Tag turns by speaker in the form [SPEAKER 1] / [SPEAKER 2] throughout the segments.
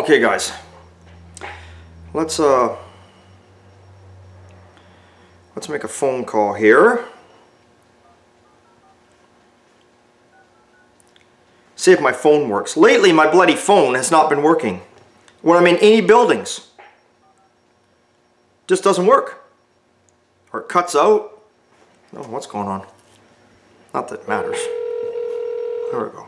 [SPEAKER 1] Okay guys, let's make a phone call here. See if my phone works. Lately my bloody phone has not been working. When I'm in any buildings, just doesn't work. Or it cuts out. Oh, what's going on? Not that it matters. There we go.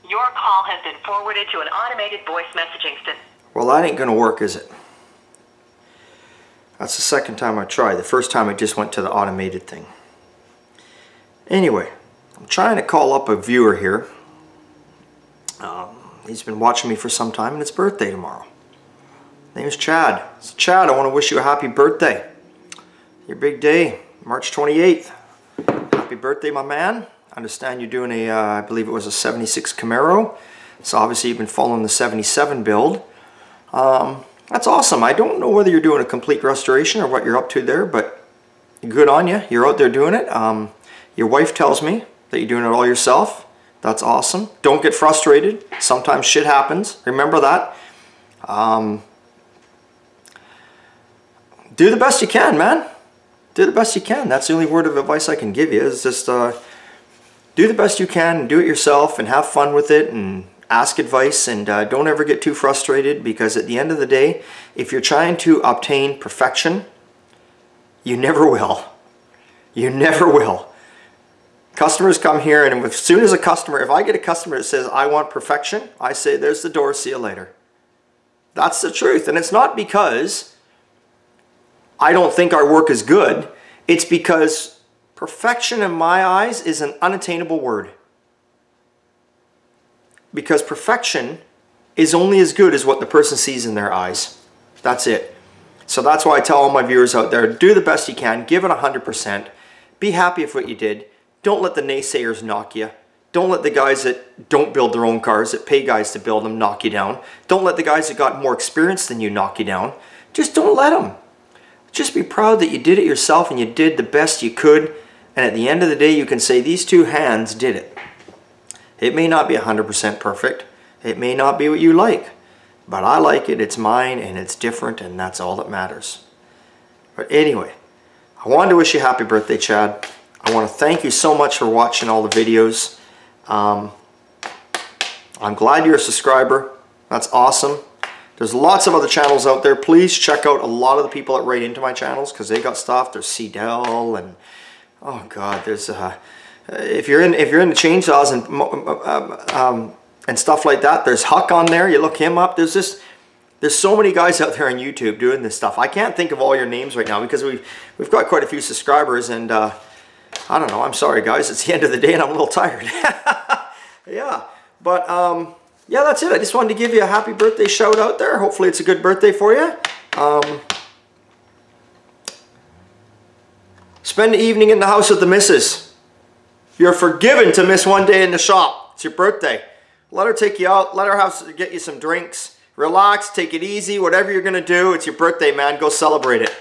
[SPEAKER 2] Your call has been forwarded to an automated voice messaging system.
[SPEAKER 1] Well, that ain't gonna work, is it? That's the second time I tried. The first time I just went to the automated thing. Anyway, I'm trying to call up a viewer here. He's been watching me for some time, and it's birthday tomorrow. His name is Chad. So Chad, I want to wish you a happy birthday. Your big day, March 28th. Happy birthday, my man. I understand you're doing a, I believe it was a 76 Camaro. So obviously you've been following the 77 build. That's awesome. I don't know whether you're doing a complete restoration or what you're up to there, but good on you. You're out there doing it. Your wife tells me that you're doing it all yourself. That's awesome. Don't get frustrated. Sometimes shit happens. Remember that. Do the best you can, man. Do the best you can. That's the only word of advice I can give you, is just do the best you can and do it yourself and have fun with it and ask advice, and don't ever get too frustrated, because at the end of the day, if you're trying to obtain perfection, you never will. You never will. Customers come here, and as soon as a customer, if I get a customer that says, I want perfection, I say, there's the door, see you later. That's the truth. And it's not because I don't think our work is good. It's because perfection in my eyes is an unattainable word. Because perfection is only as good as what the person sees in their eyes. That's it. So that's why I tell all my viewers out there, do the best you can, give it 100%, be happy with what you did. Don't let the naysayers knock you. Don't let the guys that don't build their own cars, that pay guys to build them, knock you down. Don't let the guys that got more experience than you knock you down. Just don't let them. Just be proud that you did it yourself and you did the best you could. And at the end of the day, you can say these two hands did it. It may not be 100% perfect. It may not be what you like. But I like it, it's mine, and it's different, and that's all that matters. But anyway, I wanted to wish you a happy birthday, Chad. I want to thank you so much for watching all the videos. I'm glad you're a subscriber. That's awesome. There's lots of other channels out there. Please check out a lot of the people that write into my channels, because they got stuff. There's Cdell and oh god, there's if you're into chainsaws and stuff like that, there's Huck on there. You look him up. There's so many guys out there on YouTube doing this stuff. I can't think of all your names right now because we've got quite a few subscribers, and I don't know. I'm sorry, guys. It's the end of the day, and I'm a little tired. Yeah, but yeah, that's it. I just wanted to give you a happy birthday shout out there. Hopefully, it's a good birthday for you. Spend the evening in the house with the missus. You're forgiven to miss one day in the shop. It's your birthday. Let her take you out. Let her get you some drinks. Relax. Take it easy. Whatever you're going to do, it's your birthday, man. Go celebrate it.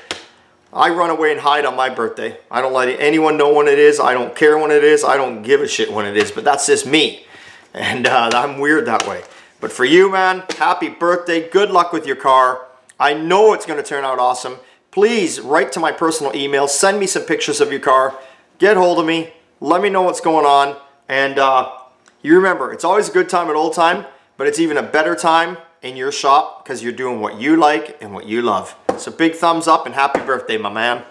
[SPEAKER 1] I run away and hide on my birthday. I don't let anyone know when it is. I don't care when it is. I don't give a shit when it is. But that's just me. And I'm weird that way. But for you, man, happy birthday. Good luck with your car. I know it's going to turn out awesome. Please write to my personal email. Send me some pictures of your car. Get hold of me. Let me know what's going on. And you remember, it's always a good time at Old Time, but it's even a better time in your shop because you're doing what you like and what you love. So big thumbs up and happy birthday, my man.